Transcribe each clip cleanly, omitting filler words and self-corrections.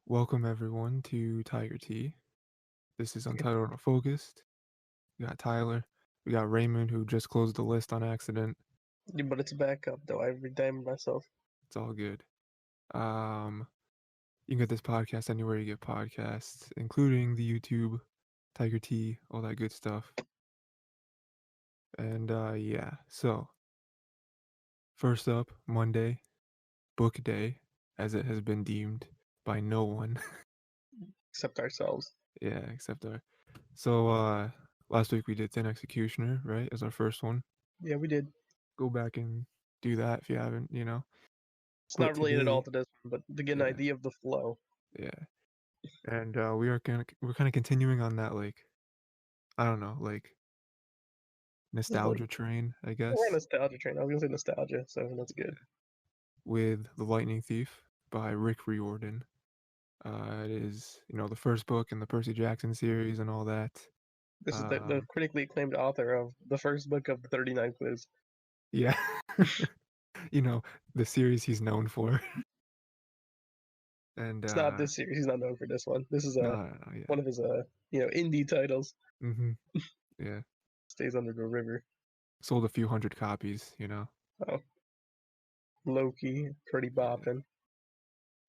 Welcome everyone to Tiger Tea. This is Untitled, Unfocused. We got Tyler. We got Raymond, who just closed the list on accident. Yeah, but it's back up though. I redeemed myself. It's all good. You can get this podcast anywhere you get podcasts, including the YouTube, Tiger Tea, all that good stuff. And yeah, so first up, Monday, book day, as it has been deemed by no one. Except ourselves. Yeah, except our. So last week we did Thin Executioner, right? As our first one. Yeah, we did. Go back and do that if you haven't, It's But not related at all today, to this one, but to get an yeah, idea of the flow. yeah, and we're kind of continuing on that, like, I don't know, like It's like nostalgia train, I we're on guess, nostalgia train. I was gonna say nostalgia, so that's good. with The Lightning Thief by Rick Riordan. It is, the first book in the Percy Jackson series and all that. This is the Um, critically acclaimed author of the first book of the 39 Quiz. yeah, you know, the series he's known for. And It's not this series. He's not known for this one. This is no, yeah, one of his indie titles. mm-hmm, yeah, Stays under the river. sold a few hundred copies. Oh, Loki, pretty Yeah. bopping.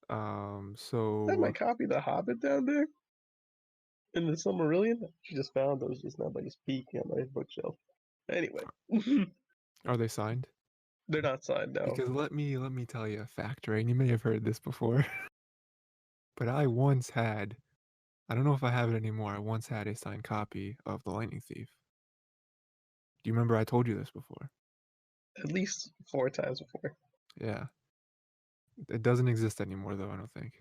I have my So copy of The Hobbit down there in the Silmarillion. She just found those just now by just peeking on my bookshelf. Anyway, are they signed? they're not signed now. Because let me tell you a fact, right? And you may have heard this before, but I once had, I don't know if I have it anymore. I once had a signed copy of The Lightning Thief. Do you remember I told you this before? At least 4 times before. Yeah. It doesn't exist anymore though, I don't think.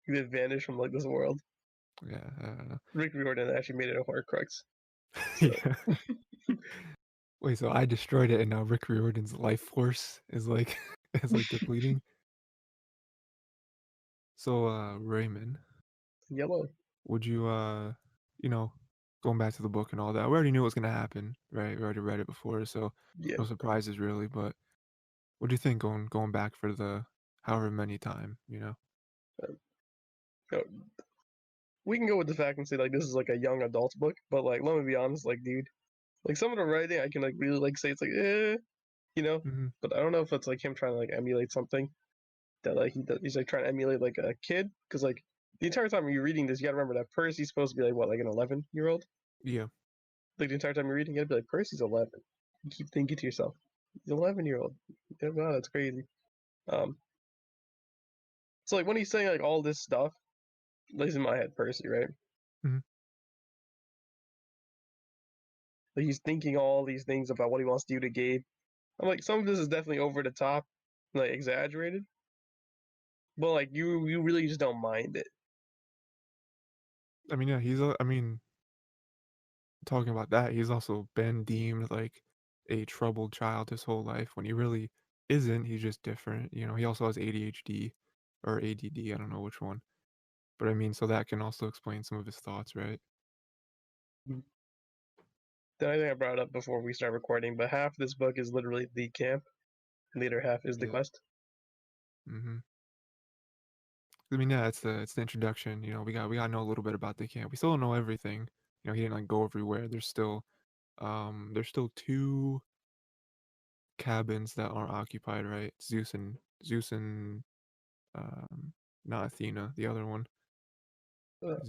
He did vanish from like this world. Yeah, I don't know. Rick Riordan actually made it a Horcrux. So Yeah. Wait, so I destroyed it and now Rick Riordan's life force is like is like depleting. So Raymond, yellow. would you you know, going back to the book and all that, we already knew what was gonna happen, right? We already read it before, so Yeah. no surprises really, but what do you think going back for the however many time? Uh, we can go with the fact and say like this is like a young adult book, but like let me be honest, like dude, like some of the writing I can like really like say it's like you know, Mm-hmm. but I don't know if it's like him trying to like emulate something that like he's like trying to emulate like a kid because like the entire time you're reading this, you gotta remember that Percy's supposed to be like what, like an 11-year-old. Yeah. Like the entire time you're reading, you gotta be like Percy's 11. You keep thinking to yourself, he's 11-year-old. Yeah, wow, that's crazy. Um, so like when he's saying like all this stuff, at least in my head, Percy, right? Mm-hmm. Like he's thinking all these things about what he wants to do to Gabe. I'm like, some of this is definitely over the top, like exaggerated, but like you really just don't mind it. I mean, yeah, I mean, talking about that, he's also been deemed like a troubled child his whole life when he really isn't. He's just different. He also has ADHD or ADD. I don't know which one. But I mean, so that can also explain some of his thoughts, right? Then I think I brought it up before we start recording, but half this book is literally the camp, and the other half is the Yeah. quest. Mm-hmm. I mean, yeah, it's the introduction. We got to know a little bit about the camp. We still don't know everything. He didn't like go everywhere. There's still two cabins that aren't occupied, right? Zeus and um not Athena, the other one.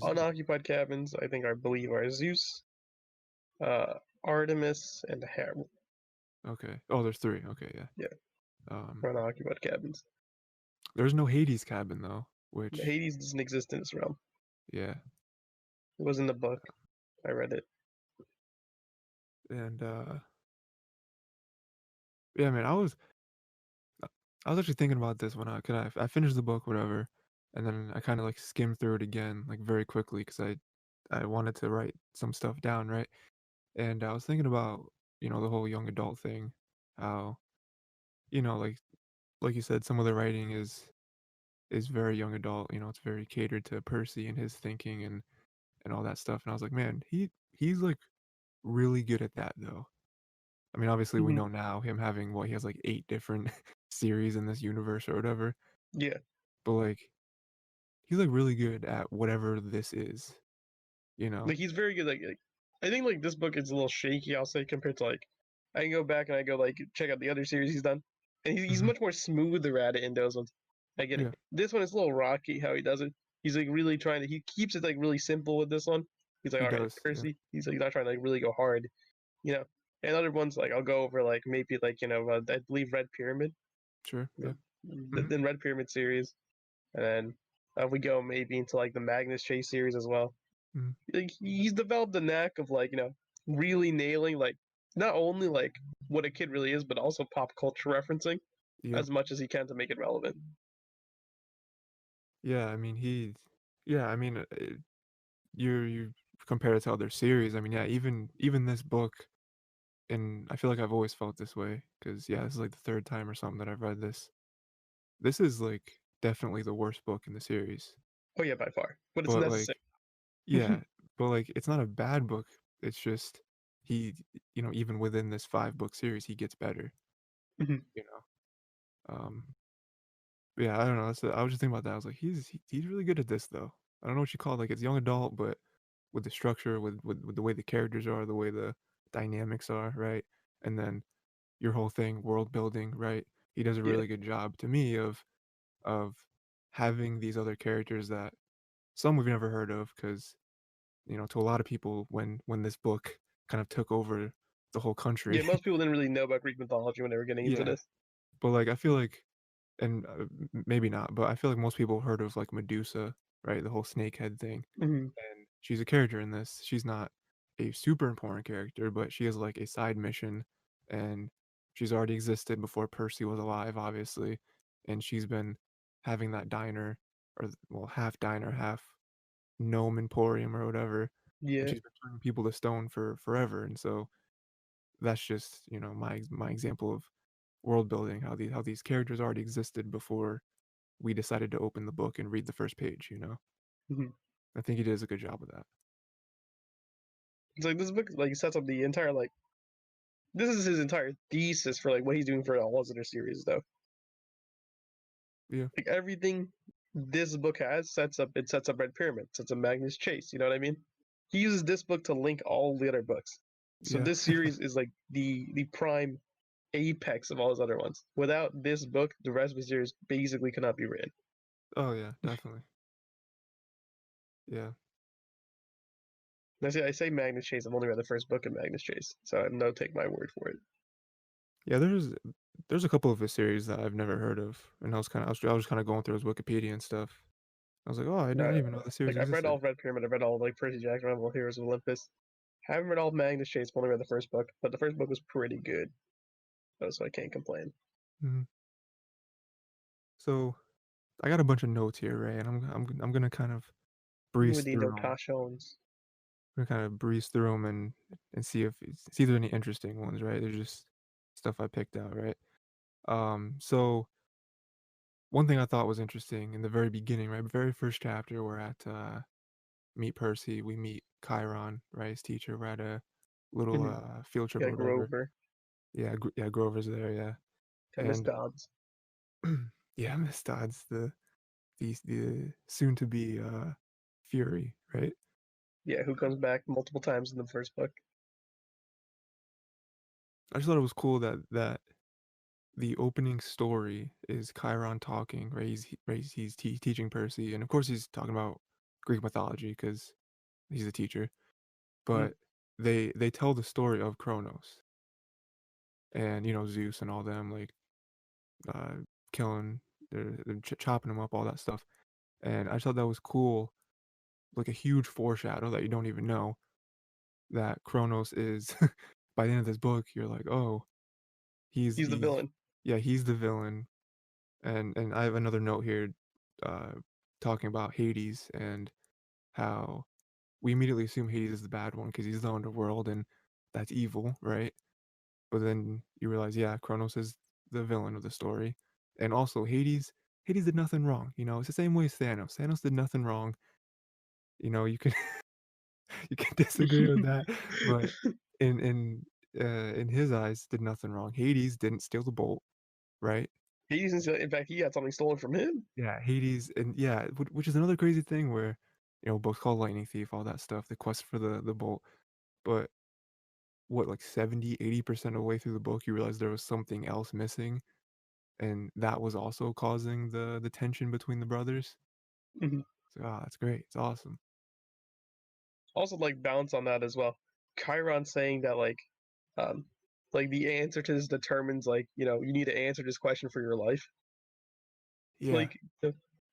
Unoccupied cabins, I believe, are Zeus, uh, Artemis, and Hera. Okay. Oh, there's three. Okay, yeah. Yeah, Um, unoccupied cabins. there's no Hades cabin though, which Hades doesn't exist in this realm. yeah, It was in the book. I read it. and yeah, man, I was actually thinking about this when I finished the book, whatever, and then I kind of like skimmed through it again, like very quickly, because I wanted to write some stuff down, right? And I was thinking about the whole young adult thing, how like you said, some of the writing is very young adult. It's very catered to Percy and his thinking and all that stuff. And I was like, man, he's like really good at that though. I mean, obviously we Mhm. know now him having he has like 8 different series in this universe or whatever. Yeah, but like he's like really good at whatever this is, you know? like he's very good. I think like this book is a little shaky. I'll say compared to like I can go back and I go like check out the other series he's done, and he's Hmm. much more smoother at it in those ones. I get it. Yeah, This one is a little rocky how he does it. He's like really trying to. He keeps it like really simple with this one. He's like, he all right, does. Yeah, Percy. He's like, he's not trying to like really go hard, you know. And other ones like I'll go over like maybe like I believe Red Pyramid, sure. Yeah. the, Hmm. the Red Pyramid series, and then we go maybe into like the Magnus Chase series as well. Hmm. Like he's developed a knack of like really nailing like not only like what a kid really is, but also pop culture referencing Yep. as much as he can to make it relevant. Yeah. I mean, yeah. I mean, you compare it to other series. I mean, yeah. Even this book, and I feel like I've always felt this way because yeah, this is like the third time or something that I've read this. This is like definitely the worst book in the series. Oh yeah, by far, but it's But necessary. like, yeah, but like, it's not a bad book. It's just he, even within this 5 book series, he gets better. Mhm. You know. Um, yeah, I don't know. I was just thinking about that. I was like, he's really good at this though. I don't know what you call it. Like it's young adult, but with the structure, with the way the characters are, the way the dynamics are, right? And then your whole thing, world building, right? He does a Yeah, really good job to me of having these other characters that some we've never heard of, because to a lot of people, when this book kind of took over the whole country. yeah. Most people didn't really know about Greek mythology when they were getting into Yeah, this. but like I feel like, and maybe not, but I feel like most people heard of like Medusa, right? The whole snake head thing. Hmm. And she's a character in this. She's not a super important character, but she has like a side mission, and she's already existed before Percy was alive, obviously. And she's been having that diner, or well, half diner, half gnome emporium or whatever, and Yeah. she's been turning people to stone for forever. And so that's just, my example of world building, how these characters already existed before we decided to open the book and read the first page. Hmm. I think he does a good job with that. It's like this book like sets up the entire like this is his entire thesis for like what he's doing for all his other series though. Yeah. Like everything this book has sets up Red Pyramid, sets up Magnus Chase. You know what I mean? He uses this book to link all the other books. So Yeah. this series is like the prime apex of all his other ones. Without this book, the rest of the series basically could not be written. Oh yeah, definitely. Yeah. I say Magnus Chase. I've only read the first book of Magnus Chase, so I'm no take my word for it. Yeah, there's a couple of his series that I've never heard of, and I was kind of going through his Wikipedia and stuff. I was like, oh, I didn't Uh, even know the series like I've read all existed. of Red Pyramid. I've read all of, like Percy Jackson, Rebel Heroes of Olympus. Haven't read all of Magnus Chase. I've only read the first book, but the first book was pretty good, so I can't complain. Mhm. So I got a bunch of notes here, Ray, and I'm gonna kind of breeze With the through them. notations. I'm gonna kind of breeze through them and see if there's any interesting ones, right? There's just stuff I picked out, right? So one thing I thought was interesting in the very beginning, right? Very first chapter, we're at meet Percy, we meet Chiron, right? His teacher. We're at a little Mhm. field trip Yeah, or whatever. Grover, Yeah, yeah, Grover's there, yeah. Miss And Dodds. yeah, Miss Dodd's the soon to be Fury, right? Yeah, who comes back multiple times in the first book. I just thought it was cool that the opening story is Chiron talking, right? He's teaching Percy, and of course he's talking about Greek mythology because he's a teacher. Mhm. But they tell the story of Kronos and Zeus and all them, like uh, killing, they're chopping him up, all that stuff. And I thought that was cool, like a huge foreshadow that you don't even know that Kronos is. By the end of this book, you're like, oh, he's He's the he's villain. yeah, he's the villain. And I have another note here, uh, talking about Hades and how we immediately assume Hades is the bad one because he's the underworld and that's evil, right? But then you realize, yeah, Kronos is the villain of the story. And also Hades did nothing wrong, it's the same way as Thanos. Thanos did nothing wrong. You can you can disagree with that, but in his eyes did nothing wrong. Hades didn't steal the bolt, right? In fact, he had something stolen from him. Yeah, Hades, and yeah, which is another crazy thing where, books called Lightning Thief, all that stuff, the quest for the bolt. But what, like 70, 80% of the way through the book, you realize there was something else missing, and that was also causing the tension between the brothers. Mhm. So, that's great. It's awesome. Also, like bounce on that as well. Chiron saying that um the answer to this determines you need to answer this question for your life. Yeah. Like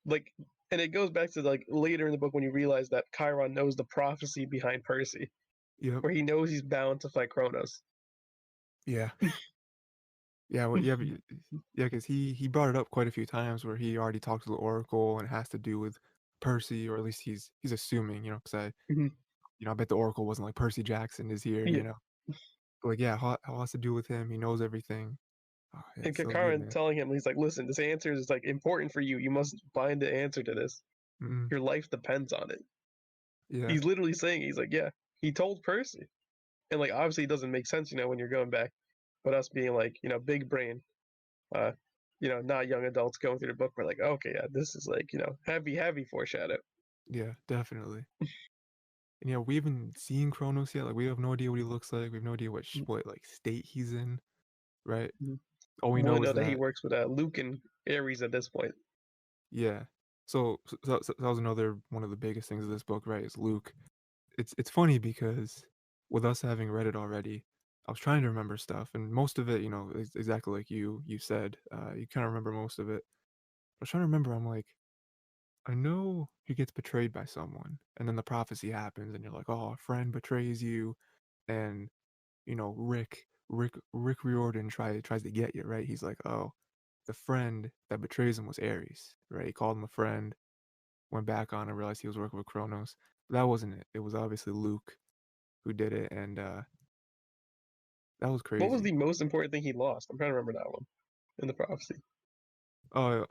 like and it goes back to like later in the book when you realize that Chiron knows the prophecy behind Percy, Yep. where he knows he's bound to fight Kronos. Yeah. Yeah. Well, yeah. Yeah. Because he brought it up quite a few times where he already talked to the Oracle and it has to do with Percy, or at least he's assuming, because Mhm. I bet the Oracle wasn't like Percy Jackson is here, Yeah. But like, yeah, how has to do with him. He knows everything. Oh, yeah, And it's so good, Chiron man. telling him, he's like, listen, this answer is like important for you. You must find the answer to this. Mm, Your life depends on it. yeah. He's literally saying, he's like, yeah, he told Percy. And like obviously it doesn't make sense, when you're going back. But us being like, big brain, uh, not young adults going through the book, we're like, okay, yeah, this is like, heavy, heavy foreshadow. Yeah, definitely. And yeah, we haven't seen Kronos yet. Like, we have no idea what he looks like. We have no idea what like state he's in, right? Mm-hmm. All we We only know is know that he that, works with Luke and Ares at this point. yeah. So that was another one of the biggest things of this book, right? Is Luke. It's funny because with us having read it already, I was trying to remember stuff, and most of it, is exactly like you said. You kind of remember most of it. I was trying to remember. I'm like, I know he gets betrayed by someone, and then the prophecy happens, and you're like, oh, a friend betrays you, and Rick Riordan tries to get you, right? He's like, oh, the friend that betrays him was Ares, right? He called him a friend, went back on and realized he was working with Kronos. But that wasn't it. It was obviously Luke who did it, and that was What was crazy. the most important thing he lost? I'm trying to remember that one in the prophecy. Oh,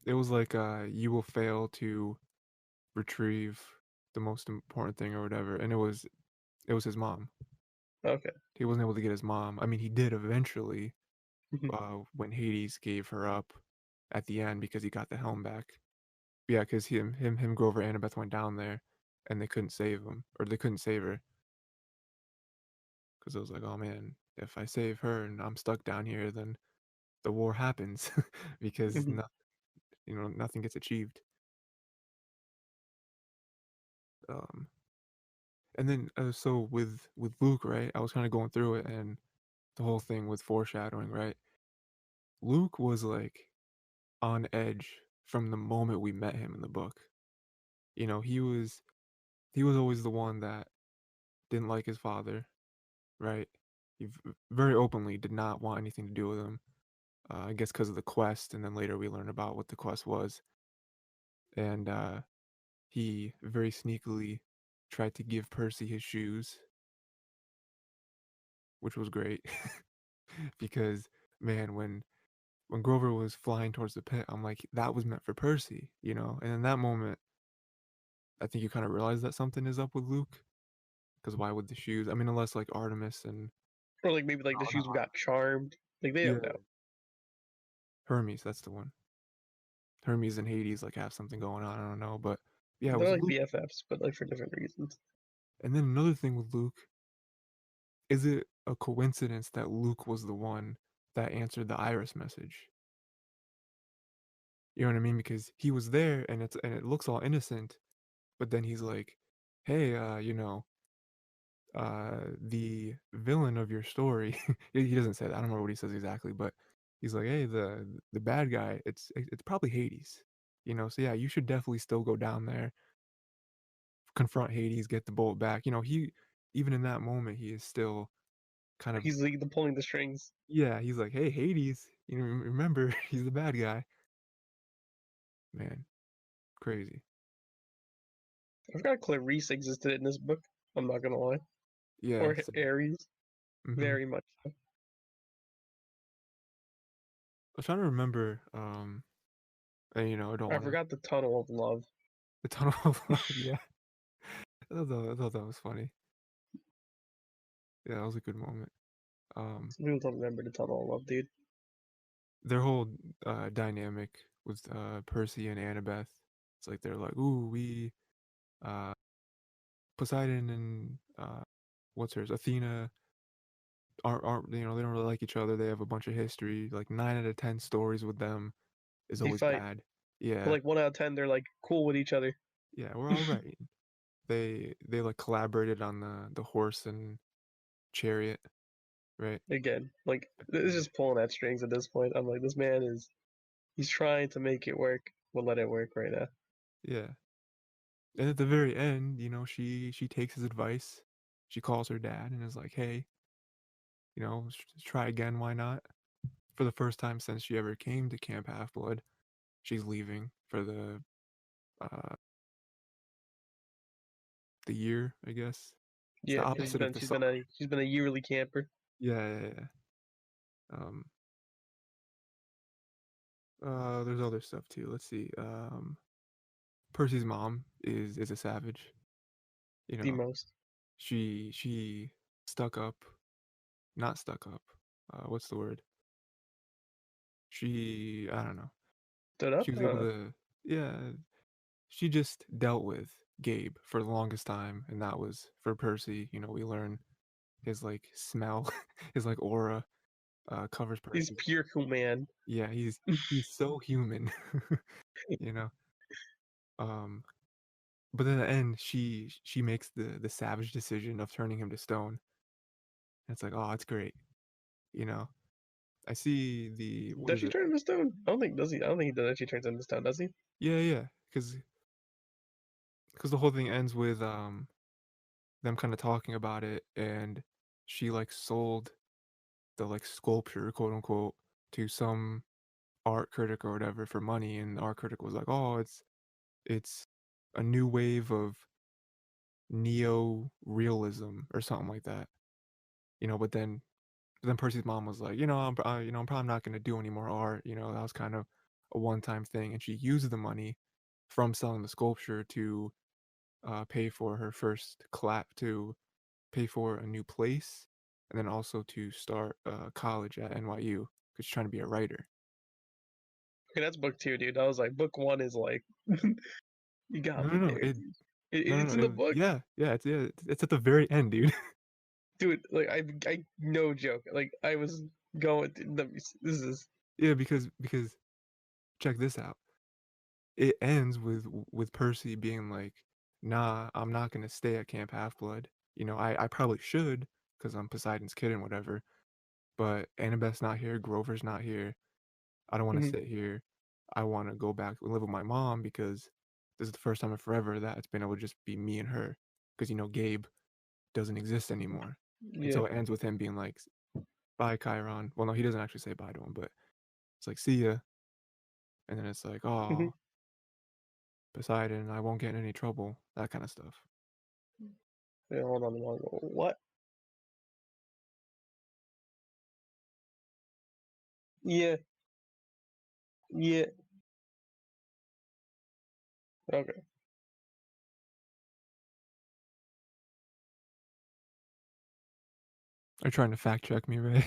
it was like you will fail to retrieve the most important thing or whatever, and it was his mom. Okay. He wasn't able to get his mom. I mean, he did eventually, Mhm. when Hades gave her up at the end because he got the helm back. Yeah, because Grover, Annabeth went down there, and they couldn't save him, or they couldn't save her, because it was like, oh man, if I save her and I'm stuck down here, then the war happens, because Mhm. nothing gets achieved. Um, and then so with Luke, right? I was kind of going through it, and the whole thing with foreshadowing, right? Luke was like on edge from the moment we met him in the book. He was always the one that didn't like his father, right? Very openly did not want anything to do with him. I guess because of the quest, and then later we learn about what the quest was. And he very sneakily tried to give Percy his shoes, which was great because, man, when Grover was flying towards the pit, I'm like, that was meant for Percy, And in that moment, I think you kind of realize that something is up with Luke. Because why would the shoes? I mean, unless like Artemis and Or like maybe like the oh, no. shoes got charmed. Like they don't Yeah, know. Hermes, that's the one. Hermes and Hades like have something going on. I don't know, but yeah, it They're was like Luke. BFFs, but like for different reasons. And then another thing with Luke, is it a coincidence that Luke was the one that answered the Iris message? You know what I mean? Because he was there, and it looks all innocent, but then he's like, "Hey, the villain of your story." He doesn't say that. I don't remember what he says exactly, but he's like, "Hey, the bad guy. It's probably Hades." So yeah, you should definitely still go down there, confront Hades, get the bolt back. He even in that moment, he is still kind of, He's like the pulling the strings. yeah, he's like, "Hey, Hades, remember he's the bad guy." Man, crazy. I forgot Clarice existed in this book. I'm not gonna lie. Yeah, Or Ares, mhm. very much so. I was trying to remember, and I don't I wanna forgot the tunnel of love. the tunnel of love, yeah. I thought that was funny. Yeah, that was a good moment. Um, Some people don't remember the tunnel of love, dude. their whole dynamic with Percy and Annabeth. It's like they're like, ooh, we uh Poseidon and what's hers, Athena aren't they don't really like each other. They have a bunch of history. Like 9 out of 10 stories with them is They always fight, bad. but Yeah, like 1 out of 10, they're like cool with each other. yeah, we're all right. They like collaborated on the horse and chariot, right? Again, like it's just pulling at strings at this point. I'm like, this man is he's trying to make it work. We'll let it work right now. Yeah. And at the very end, she takes his advice. She calls her dad and is like, "Hey, try again, why not?" For the first time since she ever came to Camp Half-Blood, she's leaving for uh the year, I guess. It's the Yeah, because opposite of the summer. she's been a yearly camper. Yeah, yeah, yeah. Um there's other stuff too. Let's see. Percy's mom is a savage, you The know. most She stuck up, not stuck up. What's the word? I don't know. stood up. She I was don't able know. to, yeah, she just dealt with Gabe for the longest time, and that was for Percy. We learn his like smell, his like aura covers He's Percy. pure human. Yeah, he's so human, you know. Um, but in the end, she makes the savage decision of turning him to stone. And it's like, oh, it's great, you know. I see the what Does is she it? turn into stone? I don't think does he. I don't think he does. Actually turns into stone. Does he? Yeah, yeah, because the whole thing ends with them kind of talking about it, and she like sold the like sculpture, quote unquote, to some art critic or whatever for money, and the art critic was like, "Oh, it's a new wave of neo realism or something like that." But then Percy's mom was like, I'm probably not going to do any more art. That was kind of a one-time thing, and she used the money from selling the sculpture to pay for her first clap to pay for a new place, and then also to start college at NYU because she's trying to be a writer. Okay, that's book two, dude. I was like, book one is like, you got No, me no, no, there, dude. no, It's no, in the book, it's at the very end, dude. dude. Like I no joke. Like I was going. This is Yeah, because check this out. It ends with Percy being like, "Nah, I'm not gonna stay at Camp Half Blood. I probably should because I'm Poseidon's kid and whatever. But Annabeth's not here. Grover's not here. I don't want to mhm, sit here. I want to go back and live with my mom because this is the first time in forever that it's been able to just be me and her. Because Gabe doesn't exist anymore, and yeah. so it ends with him being like, "Bye, Chiron." Well, no, he doesn't actually say bye to him, but it's like, "See ya," and then it's like, Mhm. "Oh, Poseidon, I won't get in any trouble." That kind of stuff. Wait, hold on. What? Yeah. Yeah. Okay. Are you trying to fact check me, Ray?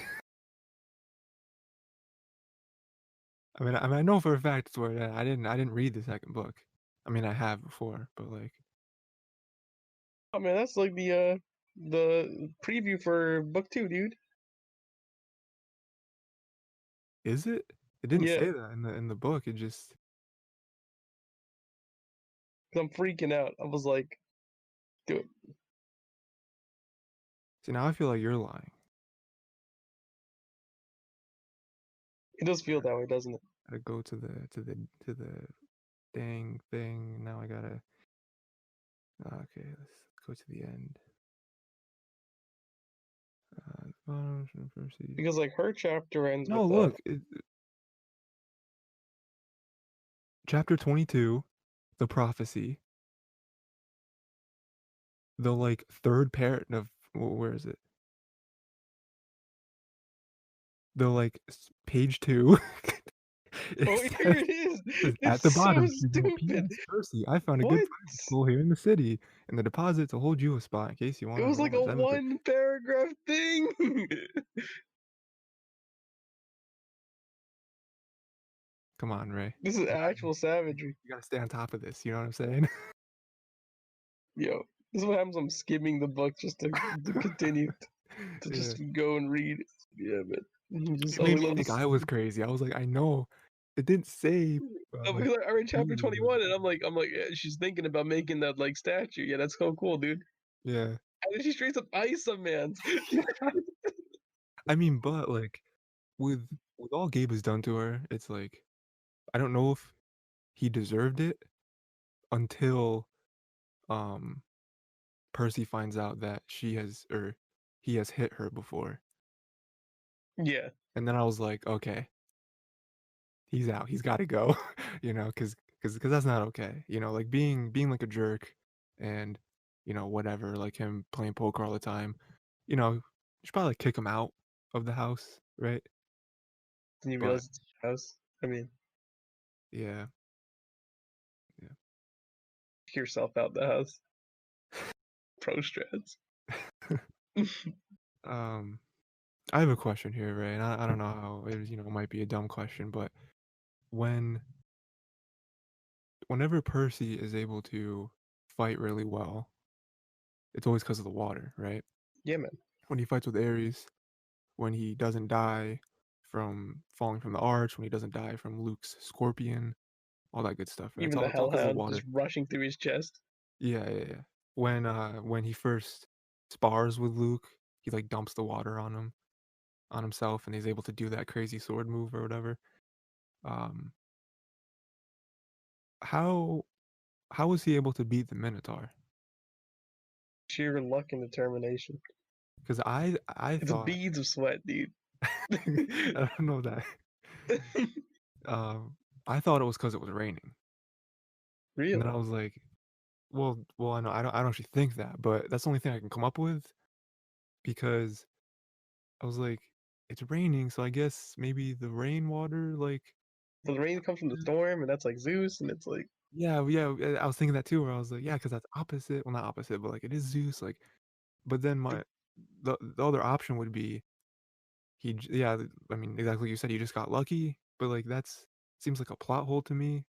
I know for a fact it's where I didn't read the second book. I mean, I have before, but like, Oh man, that's like the preview for book two, dude. is it? It didn't Yeah. say that in the book. It just 'Cause I'm freaking out. I was like, dude, see now I feel like you're lying. it does feel Gotta, that way, doesn't it? gotta go to the dang thing. Now I gotta. Okay, let's go to the end. Percy. Because like her chapter ends No, with look, chapter 22, the prophecy. The like third parent of where is it? The like page two. It oh, here says it is. at the It's so bottom, stupid. P.S. Percy, I found a good What? private school here in the city, and the deposit to hold you a spot in case you It want to was like enroll in a 7th grade. one paragraph thing. Come on, Ray. This is You actual savagery. gotta stay on top of this. You know what I'm saying? Yo, this is what happens. I'm skimming the book just to continue to Yeah. just go and read. Yeah, man. Just It oh, made we me love think this. I was crazy. I was like, I know it didn't say like Because I read chapter Jesus or 21 and I'm like, yeah, she's thinking about making that like statue. Yeah, that's so cool, dude. yeah. And then she straight up ice a man. I mean, but like with all Gabe has done to her, it's like I don't know if he deserved it until um Percy finds out that she has or he has hit her before. Yeah, And then I was like, okay, he's out. He's got to go, cuz that's not okay. Like being like a jerk and whatever, like him playing poker all the time. You should probably like, kick him out of the house, right? then you But realize it's your house. I mean, yeah, yeah. kick yourself out the house. Pro strats. um I have a question here, Ray, and I don't know how it might be a dumb question, but when whenever Percy is able to fight really well, it's always because of the water, right? Yeah, man. When he fights with Ares, when he doesn't die from falling from the arch, when he doesn't die from Luke's scorpion, all that good stuff, right? Even the It's all because of the hellhound just water. rushing through his chest. Yeah, yeah, yeah. When he first spars with Luke, he like dumps the water on himself, and he's able to do that crazy sword move or whatever. Um, how how was he able to beat the Minotaur? Sheer luck and determination. Because I It's thought beads of sweat, dude. I don't know that. I thought it was because it was raining, and then I Really? was like, well, I don't actually think that, but that's the only thing I can come up with because I was like, it's raining, so I guess maybe the rainwater, like, So the rain comes from the storm, and that's like Zeus, and it's like yeah, yeah. I was thinking that too, where I was like, yeah, because that's opposite. Well, not opposite, but like it is Zeus, like. But then the other option would be yeah, I mean, exactly like you said, he just got lucky, but like that's seems like a plot hole to me,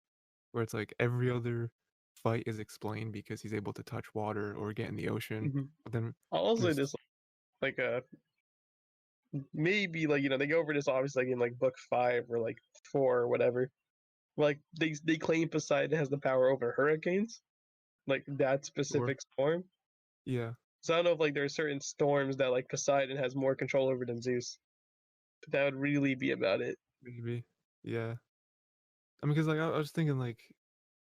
where it's like every other fight is explained because he's able to touch water or get in the ocean. mhm. But then I'll also say there's this like maybe like they go over this obviously like in like book 5 or like 4 or whatever. Like they claim Poseidon has the power over hurricanes, like that sure, specific storm. yeah, So I don't know if like there are certain storms that like Poseidon has more control over than Zeus. But that would really be about it. maybe, yeah. I mean, because like I was thinking like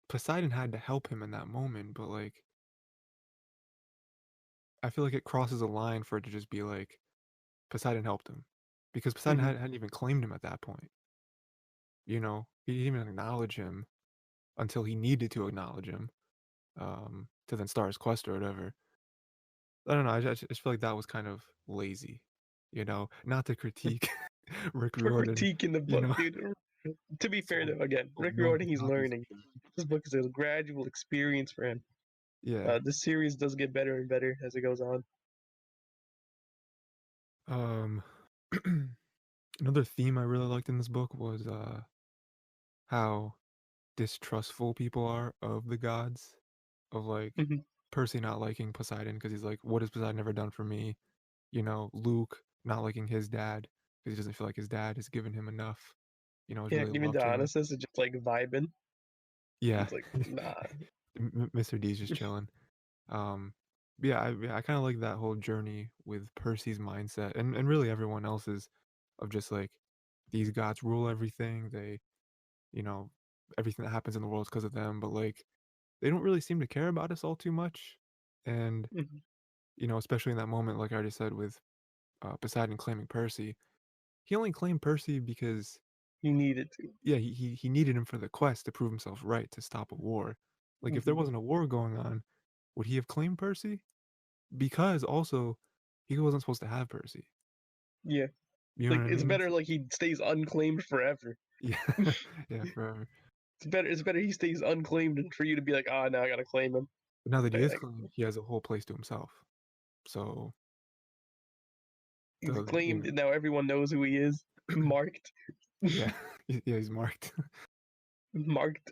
Poseidon had to help him in that moment, but like I feel like it crosses a line for it to just be like Poseidon helped him because Poseidon Hmm. hadn't even claimed him at that point. He didn't even acknowledge him until he needed to acknowledge him, to then start his quest or whatever. I don't know. I just feel like that was kind of lazy, Not to critique Rick For Riordan, critiquing the you book, know, dude. To be fair so though, again, Rick known Riordan, his he's hobbies. learning. This book is a gradual experience for him. Yeah. This series does get better and better as it goes on. Um, another theme I really liked in this book was how distrustful people are of the gods, of like Hmm. Percy not liking Poseidon because he's like, what has Poseidon ever done for me? Luke not liking his dad because he doesn't feel like his dad has given him enough. Has Yeah, really even loved him. Dionysus is just like vibing. Yeah, It's like, nah. Mr. D's just chilling. Um, yeah, I kind of like that whole journey with Percy's mindset and really everyone else's of just like these gods rule everything. You know, everything that happens in the world is because of them, but like they don't really seem to care about us all too much. And Mhm. especially in that moment, like I already said, with Poseidon claiming Percy, he only claimed Percy because He needed to. yeah, he needed him for the quest to prove himself right to stop a war. Like if there Hmm. wasn't a war going on, would he have claimed Percy? Because also he wasn't supposed to have Percy. Yeah, You know like what I it's mean? better like he stays unclaimed forever. Yeah, yeah, forever. It's better he stays unclaimed than for you to be like, ah, now I gotta claim him. But now that he is Like, claimed, he has a whole place to himself. So he's the claimed, and now everyone knows who he is. Marked. yeah, Yeah, he's marked. Marked.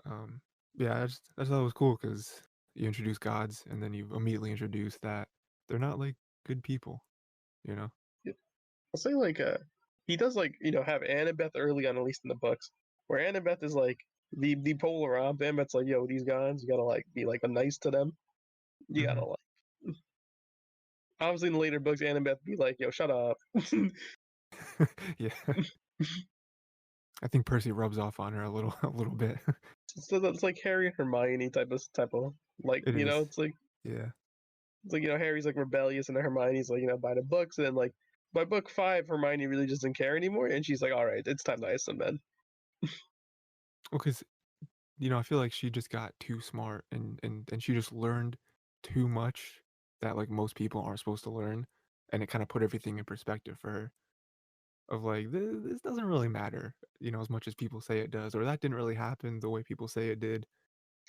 Um, yeah, I just thought it was cool because you introduce gods, and then you immediately introduce that they're not like good people, you know? I'll say like he does like have Annabeth early on, at least in the books, where Annabeth is like the polar opposite. Annabeth's like, yo, these guys, you gotta like be like nice to them. You Hmm. gotta like obviously in the later books, Annabeth be like, yo, shut up. Yeah, I think Percy rubs off on her a little, a little bit. So that's like Harry and Hermione type of like It is. it's Yeah. like Harry's like rebellious and Hermione's like by the books, and then like by book five Hermione really just doesn't care anymore, and she's like, all right, it's time to ice some men. Well, because I feel like she just got too smart, and she just learned too much that like most people aren't supposed to learn, and it kind of put everything in perspective for her. Of like this doesn't really matter, as much as people say it does, or that didn't really happen the way people say it did.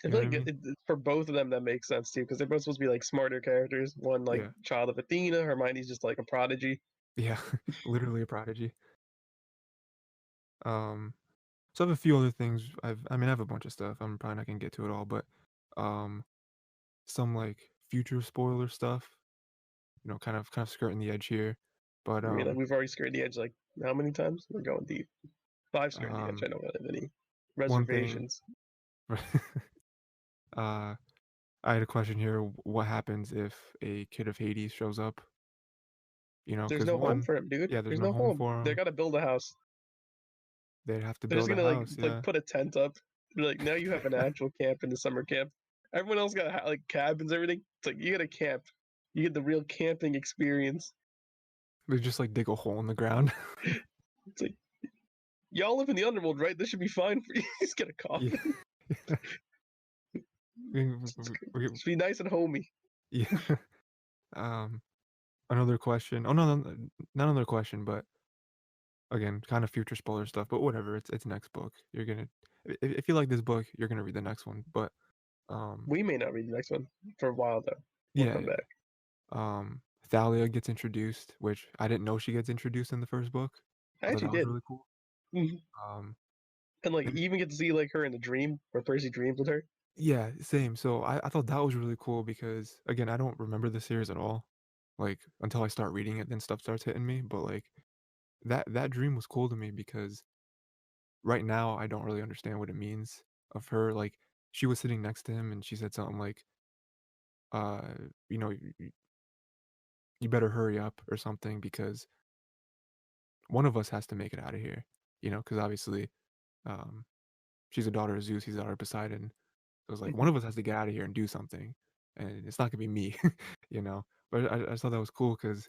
I You know feel what I like mean? for both of them that makes sense too, because they're both supposed to be like smarter characters. One like Yeah. child of Athena, Hermione's just like a prodigy. Yeah. Literally a prodigy. Um, so I have a few other things. I have a bunch of stuff. I'm probably not gonna get to it all, but um, some like future spoiler stuff. Kind of skirting the edge here, but I mean, like, we've already skirted the edge like how many times? We're going deep. I've skirted the edge. I um, don't have any one thing. reservations. uh, I had a question here. What happens if a kid of Hades shows up? There's Because no home one, for him, dude. yeah, there's There's no no home home. for They him. gotta build a house. They'd have to They're just build a gonna like house. Yeah. put a tent up. They're like, now you have an actual camp in the summer camp. Everyone else got like cabins, everything. It's like you get a camp. You get the real camping experience. They just like dig a hole in the ground. It's like y'all live in the underworld, right? This should be fine for you. Just get a Yeah. coffin. We- Just be nice and homey. yeah. Um, Another question. Oh no, no, not another question, but again, kind of future spoiler stuff. But whatever. It's next book. You're gonna if you like this book, you're gonna read the next one. But um, We may not read the next one for a while though. We'll yeah, come yeah. back. Thalia gets introduced, which I didn't know she gets introduced in the first book. I I thought actually that was did. really cool. Mhm. Um, And like you and even get to see like her in the dream where Percy dreams with her. yeah, same. So I thought that was really cool because again, I don't remember the series at all. Like until I start reading it, then stuff starts hitting me. But like that dream was cool to me because right now I don't really understand what it means of her. Like she was sitting next to him and she said something like, uh, you better hurry up or something because one of us has to make it out of here. Because obviously, um, she's a daughter of Zeus, he's a daughter of Poseidon. So it's like one Mhm. of us has to get out of here and do something, and it's not gonna be me, you know. But I just thought that was cool because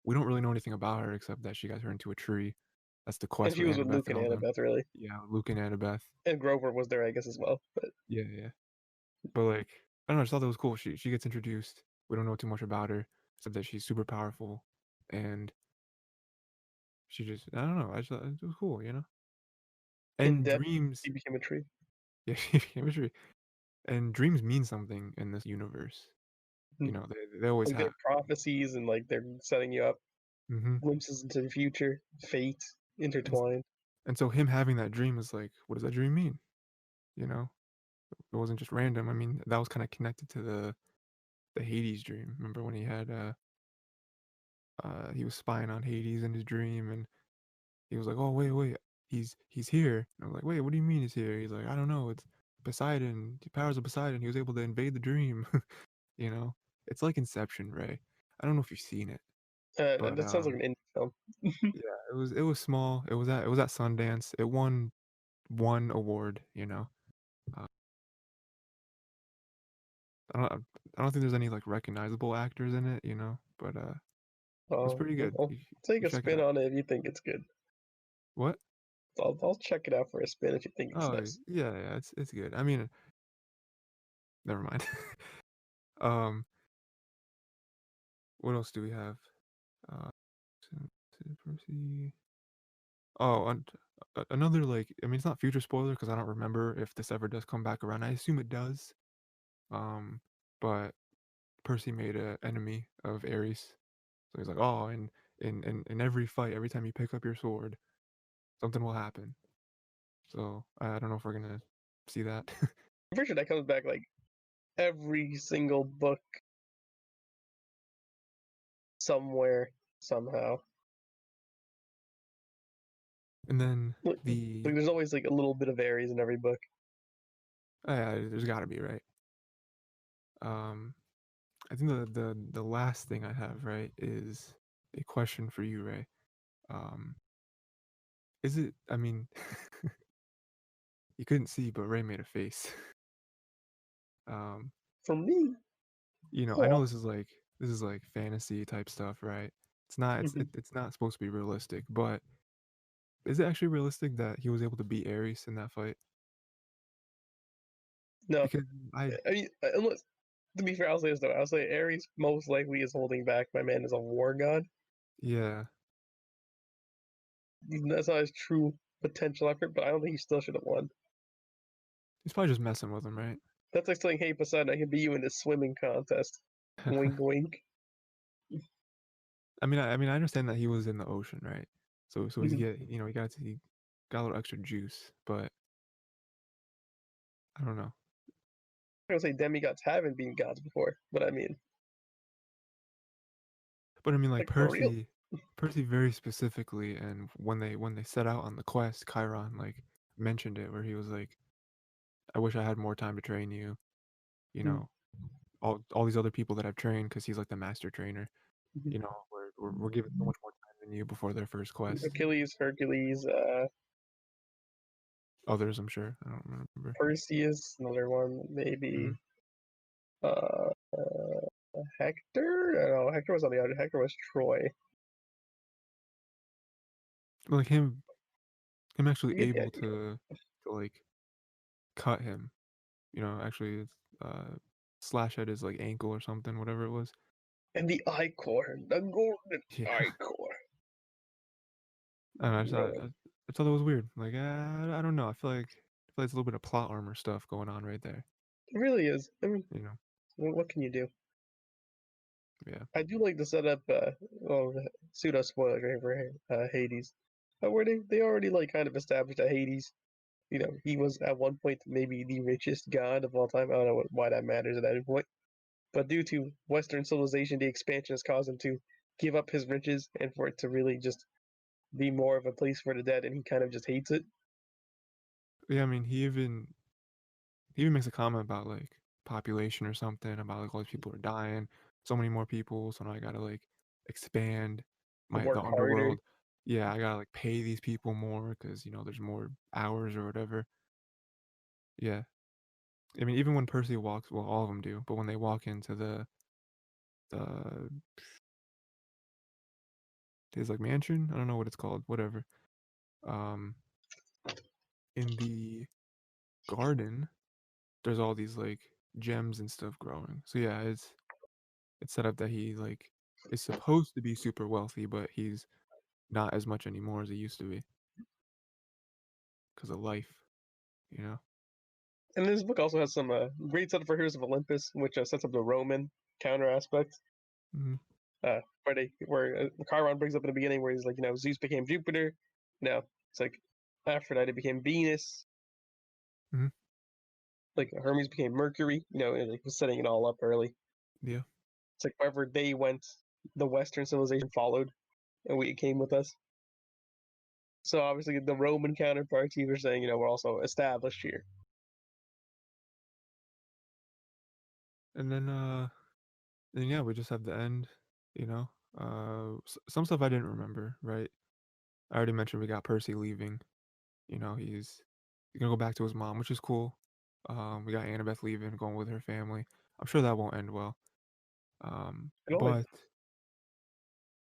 we don't really know anything about her except that she got turned into a tree. That's the And quest she with was with Annabeth Luke and and all them. Annabeth really. Yeah, Luke and Annabeth. And Grover was there, I guess, as well. But Yeah, yeah. But like, I don't know, I just thought that was cool. She gets introduced. We don't know too much about her except that she's super powerful, and she just I don't know. I just thought it was cool. in And depth, dreams, she became a tree. yeah, she was true. And dreams mean something in this universe. Mhm. They always Like they're have. prophecies and like they're setting you up Hmm. glimpses into the future, fate And intertwined. and so him having that dream is like, what does that dream mean? You know, it wasn't just random. I mean, that was kind of connected to the Hades dream. Remember when he was spying on Hades in his dream, and he was like, "Oh wait, he's here." And I was like, "Wait, what do you mean he's here?" He's like, "I don't know. It's Poseidon. The powers of Poseidon. He was able to invade the dream." you know, it's like Inception, Ray. I don't know if you've seen it, but That sounds like an indie film. yeah, it was small. It was at Sundance. It won one award. Uh, I don't think there's any like recognizable actors in it. But it was pretty good. I'll take You a check it spin out. on it if you think it's good. What? I'll check it out for a spin if you think it's Oh nice. yeah, it's good. I mean, never mind. um, what else do we have? Uh, Percy. Oh, and another like I mean, it's not future spoiler because I don't remember if this ever does come back around. I assume it does. Um, but Percy made a enemy of Ares, so he's like, oh, and in every fight, every time you pick up your sword, something will happen. So I don't know if we're gonna see that. I'm pretty sure that comes back like every single book somewhere somehow. And then Like the there's always like a little bit of Aries in every book. there's got to be right. Um, I think the last thing I have right is a question for you, Ray. Um, is it? I mean, you couldn't see, but Ray made a face. Um, For me, I know oh, this is like fantasy type stuff, right? It's not mhm. it's not supposed to be realistic, but is it actually realistic that he was able to beat Ares in that fight? No. Because I I mean, unless to be fair, I'll say this though. I'll say Ares most likely is holding back. My man is a war god. yeah, That's not his true potential effort, but I don't think he still should have won. he's probably just messing with him, right? That's like saying, "Hey, Poseidon, I can beat you in this swimming contest." Wink, wink. I mean, I understand that he was in the ocean, right? So he's Mhm. he got a little extra juice, but I don't know. I'm gonna say demigods haven't been gods before, but I mean, But I mean, like like for real. Percy very specifically, and when they set out on the quest, Chiron like mentioned it, where he was like, "I wish I had more time to train you." You Mhm. know, all these other people that I've trained, because he's like the master trainer. Mhm. We're given so much more time than you before their first quest. Achilles, Hercules, Others, I'm sure. I don't remember. Perseus, another one, maybe. Mhm. Uh, Hector? No, Hector was on the other. Hector was Troy. But, like him actually You get the able idea. to like cut him. Actually, it's, slash at his like ankle or something, whatever it was. And the eye core, the golden Yeah, eye core. I don't know. No, I thought that was weird. Like, I don't know. I feel like it's a little bit of plot armor stuff going on right there. it really is. I mean, You know? what can you do? Yeah. I do like the setup. Well, pseudo spoilers right for Hades, where they already like kind of established that Hades, he was at one point maybe the richest god of all time. I don't know why that matters at that point, but due to Western civilization, the expansion has caused him to give up his riches and for it to really just be more of a place for the dead, and he kind of just hates it. Yeah, I mean, he even makes a comment about like population or something about like all these people are dying, so many more people, so now I gotta like expand the Work harder. underworld. Yeah, I gotta like pay these people more because there's more hours or whatever. Yeah, I mean, even when Percy walks, well, all of them do, but when they walk into the his like mansion, I don't know what it's called, whatever. Um, in the garden, there's all these like gems and stuff growing. So yeah, it's set up that he like is supposed to be super wealthy, but he's not as much anymore as he used to be because of life, you know. And this book also has some great setup for Heroes of Olympus, which sets up the Roman counter aspect. Hmm. Where Chiron brings up in the beginning, where he's like, Zeus became Jupiter. It's like Aphrodite became Venus. Hmm. Like Hermes became Mercury. And like was setting it all up early. Yeah. It's like wherever they went, the Western civilization followed, and we came with us. So obviously, the Roman counterparts, he was saying, we're also established here. And then yeah, we just have the end, you know. Some stuff I didn't remember, right? I already mentioned we got Percy leaving. He's gonna go back to his mom, which is cool. We got Annabeth leaving, going with her family. I'm sure that won't end well. And all like,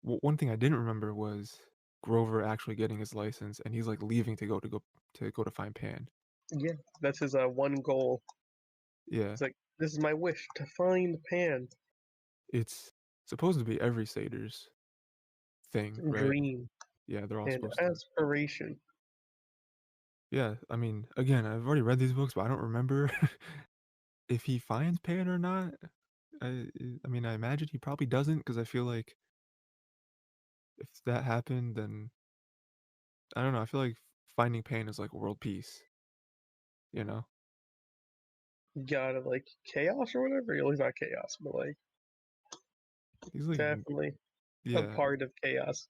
But one thing I didn't remember was Grover actually getting his license, and he's like leaving to go to find Pan. yeah, that's his one goal. Yeah, It's like this is my wish to find Pan. it's supposed to be every satyr's thing, right? Dream Yeah, they're all and supposed to. aspiration. Yeah, I mean, again, I've already read these books, but I don't remember if he finds Pan or not. I mean, I imagine he probably doesn't because I feel like if that happened, then I don't know. I feel like finding pain is like world peace. You know, God of like chaos or whatever. Well, he's not chaos, but like he's like, definitely a yeah, part of chaos.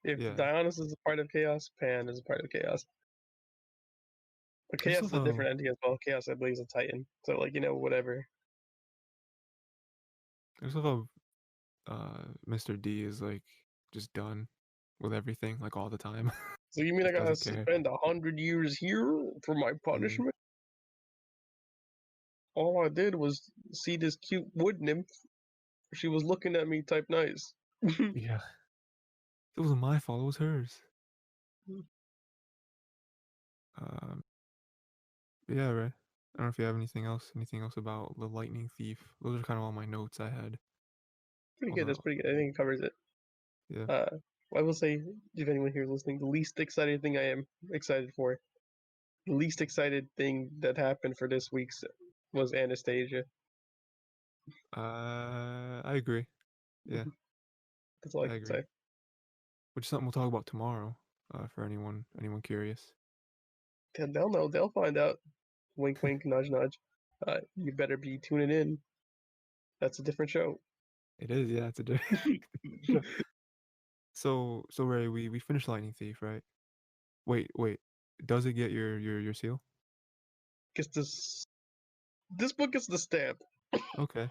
If yeah. Dionys is a part of chaos, Pan is a part of chaos. But I just chaos love is a how different entity as well. Chaos, I believe, is a Titan. So like whatever. I just love how Mr. D is like just done with everything like all the time. So you mean I Just gotta doesn't care. spend 100 years here for my Hmm. punishment? All I did was see this cute wood nymph. She was looking at me type nice. Yeah, it wasn't my fault. It was hers. Um, yeah, right. I don't know if you have anything else. Anything else about the Lightning Thief? Those are kind of all my notes I had. Pretty good. That's Although, pretty good. I think it covers it. yeah, Uh, I will say, if anyone here is listening, the least excited thing I am excited for, the least excited thing that happened for this week's was Anastasia. I agree. Yeah, That's all I I can agree. say. Which is something we'll talk about tomorrow. For anyone curious. They'll know. They'll find out. Wink, wink, nudge, nudge. You better be tuning in. That's a different show. It is, yeah. It's a different show. So Ray, we finished Lightning Thief, right? Wait. Does it get your seal? Gets this book gets the stamp. Okay.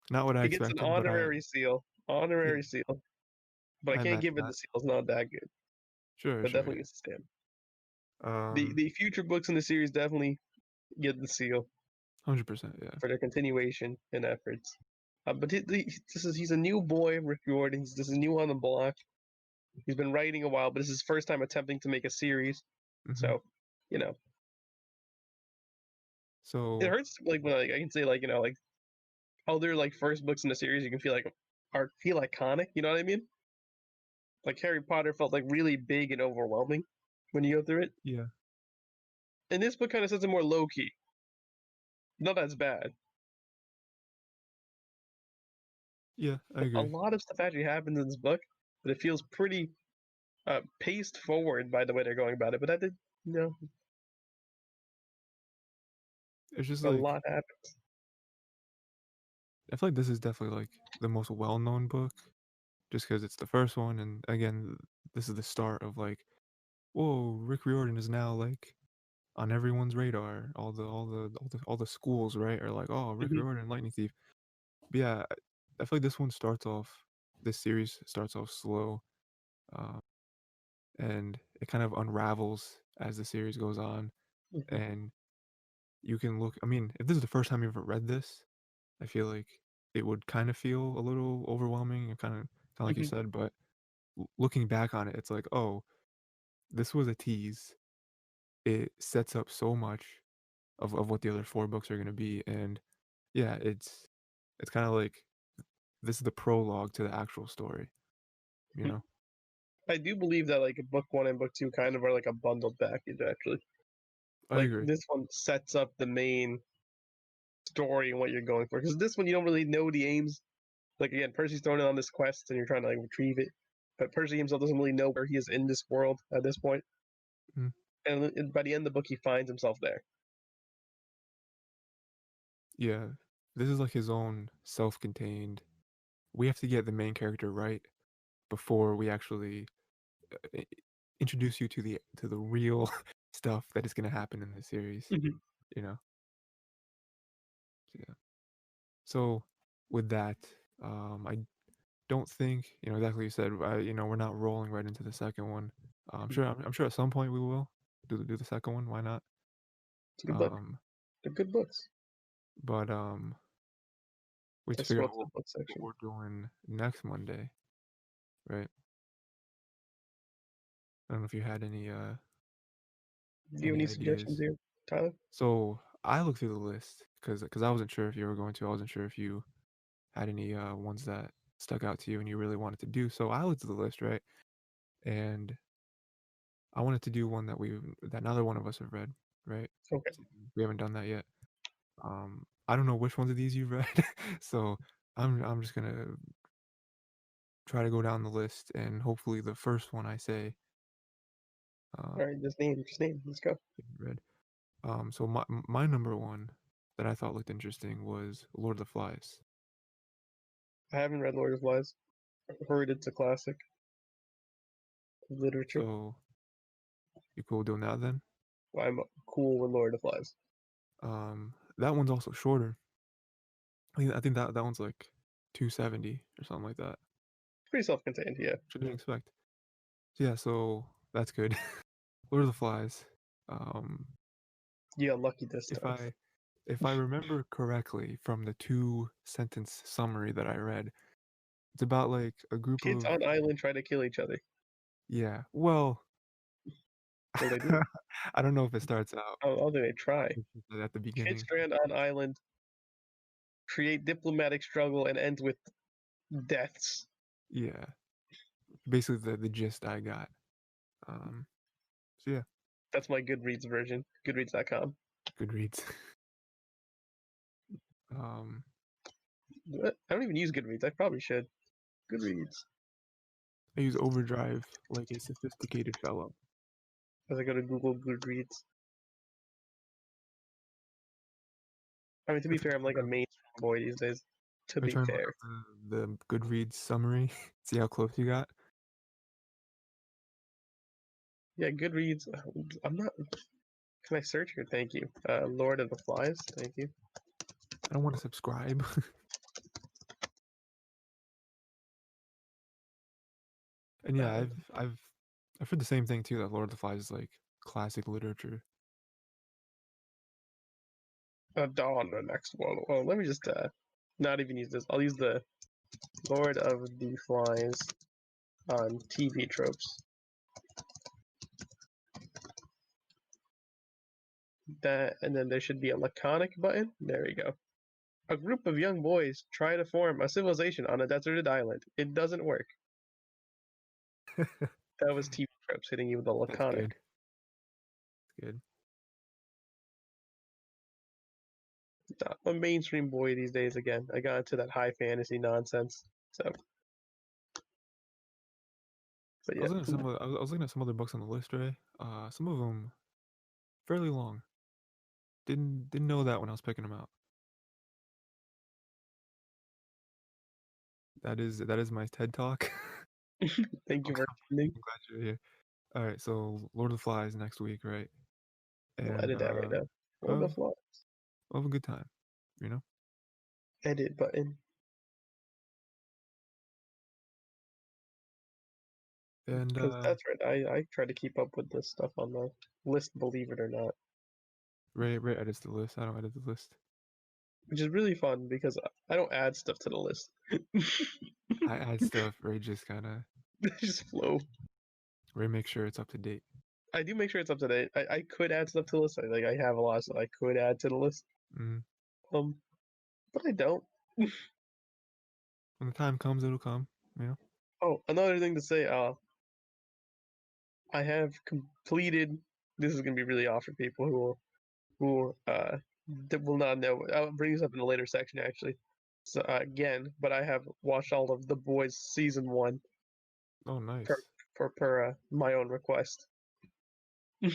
Not what I It gets an expected, but honorary seal. yeah, Honorary seal. But I I can't imagine give it that. the seal. It's not that good. Sure, But sure, definitely yeah. gets the stamp. The Um, the future books in the series definitely get the seal 100%, yeah. for their continuation and efforts. But he's a new boy, Rick Jordan. This is new on the block. He's been writing a while, but this is his first time attempting to make a series. Hmm. So, you know, it So, hurts like when I can say like like other like first books in the series you can feel like are feel iconic. You know what I mean? Like Harry Potter felt like really big and overwhelming when you go through it. yeah. And this book kind of sets it more low key. Not as bad. Yeah, I A agree. lot of stuff actually happens in this book, but it feels pretty paced forward by the way they're going about it. But that did, you know, It's just a like lot happened. I feel like this is definitely like the most well-known book just because it's the first one and again, this is the start of like, whoa, Rick Riordan is now like on everyone's radar. All the schools, right, are like, oh, Rick Hmm. Riordan, Lightning Thief. But yeah, I feel like this series starts off slow, um, and it kind of unravels as the series goes on. Hmm. And you can look. I mean, if this is the first time you ever read this, I feel like it would kind of feel a little overwhelming and kind of like you Hmm. said. But looking back on it, it's like, oh, this was a tease. It sets up so much of what the other four books are gonna be, and yeah, it's kind of like this is the prologue to the actual story, you know? I do believe that like book one and book two kind of are like a bundled package actually. I Like agree. this one sets up the main story and what you're going for. Because this one you don't really know the aims. Like again, Percy's thrown in on this quest and you're trying to like retrieve it. But Percy himself doesn't really know where he is in this world at this point. Mm, And by the end of the book he finds himself there. yeah, this is like his own self-contained. We have to get the main character right before we actually i- introduce you to the real stuff that is gonna happen in the series, Mhm. you know? So, yeah. So with that, I don't think exactly what you said. We're not rolling right into the second one. I'm sure at some point we will do the second one. Why not? It's a good book. Um, They're good books. but we have I to figure scrolled out to the book what section. we're doing next Monday, right? I don't know if you had Do you have any any suggestions ideas. here, Tyler? So I looked through the list because I wasn't sure if you were going to. I wasn't sure if you had any ones that stuck out to you and you really wanted to do. So I looked at the list, right? And I wanted to do one that neither one of us have read, right? Okay. We haven't done that yet. I don't know which ones of these you've read, so I'm just gonna try to go down the list and hopefully the first one I say Uh, All right, just name, just name. Let's go. read. So my number one that I thought looked interesting was Lord of the Flies. I haven't read Lord of the Flies. I've heard it's a classic of literature. So you cool doing that then? I'm cool with Lord of the Flies. That one's also shorter. I think that one's like 270 or something like that. It's pretty self-contained, yeah. Which I didn't expect. So yeah, so that's good. Lord of the Flies. Um, You got lucky this if time. I remember correctly from the 2 sentence summary that I read, it's about like a group Kids of on island try to kill each other. yeah. Well, Well, they do. I don't know if it starts out I don't think they try. at the Kids beginning. strand on island, create diplomatic struggle, and ends with deaths. Yeah, basically the gist I got. Um, so yeah, That's my Goodreads version. Goodreads.com. good reads. Um, What? I don't even use Goodreads. I probably should. Goodreads. I use Overdrive like a sophisticated fellow. As I go to Google Goodreads. I mean, to Are be you fair, I'm like a talking mainstream boy these days. To be about fair. the Goodreads summary? See how close you got? Yeah, Goodreads. I'm not. Can I search here? Thank you. Lord of the Flies. Thank you. I don't want to subscribe. And yeah, Uh, I've heard the same thing too, that Lord of the Flies is like classic literature. Dawn, the next one. Well, let me just not even use this. I'll use the Lord of the Flies on TV tropes. That, and then there should be a laconic button. There we go. A group of young boys try to form a civilization on a deserted island. It doesn't work. That was TV tropes hitting you with a That's laconic. good. That's good. I'm a mainstream boy these days again. I got into that high fantasy nonsense. So, but I yeah, was looking at I was looking at some other books on the list, right? Some of them fairly long. Didn't know that when I was picking them out. That is my TED talk. thank I'm you for attending. glad you're here. All right, so Lord of the Flies next week, right? I'll And edit that right now. What we'll the have, fuck? we'll have a good time, you know. Edit button. And Because that's right. I try to keep up with this stuff on the list, believe it or not. Ray edits the list. I don't edit the list. Which is really fun because I don't add stuff to the list. I add stuff. Ray just kind of They just flow. Ray makes sure it's up to date. I do make sure it's up to date. I could add stuff to the list. I have a lot of stuff I could add to the list. Mm. Um, but I don't. When the time comes, it'll come. You know. Oh, another thing to say. I have completed. This is gonna be really off for people who that will not know. I'll bring this up in a later section actually. So again, but I have watched all of The Boys season one Oh, per nice. my own request. Let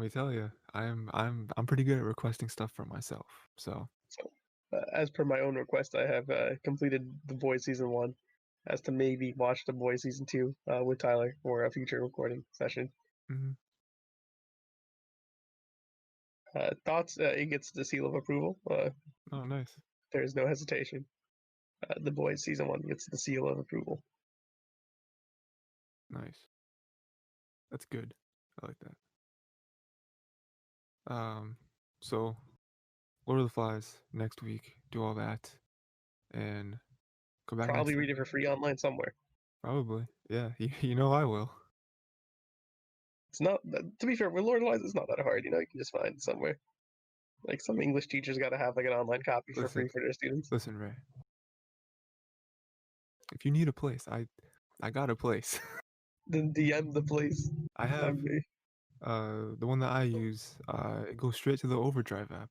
me tell you, I'm pretty good at requesting stuff for myself. So So, as per my own request, I have completed The Boys season one. As to maybe watch The Boys season two with Tyler for a future recording session. mhm. Thoughts? It gets the seal of approval. Oh, nice, There is no hesitation. The Boys season one gets the seal of approval. nice. That's good. I like that. So Lord of the Flies next week. Do all that and come back next Probably read it Sunday. for free online somewhere. Probably. Yeah. You know I will. It's not. To be fair, with Lord of the Flies, it's not that hard. You know, you can just find it somewhere. Like some English teachers got to have like an online copy for Listen, free for their students. listen, Ray. If you need a place, I got a place. Then DM the place. I have I'm, the one that I use. It goes straight to the Overdrive app.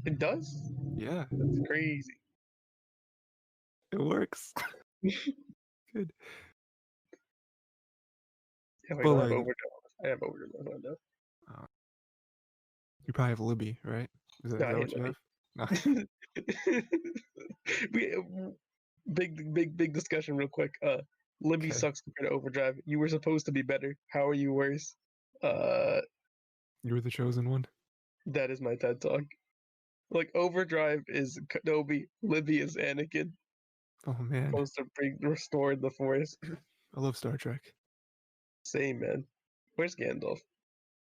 it does. Yeah, That's crazy. it works. Good. Yeah, wait, But I have like, overdrive. I have overdrive on now. uh, you probably have Libby, right? No, Is I that hate what you have? Libby. No. we big discussion real quick. Libby Okay. sucks compared to Overdrive. You were supposed to be better. How are you worse? Uh, You were the chosen one. that is my TED talk. Like Overdrive is Kenobi, Libby is Anakin. Oh man, Supposed to restore the Force. I love Star Trek. Same man. Where's Gandalf?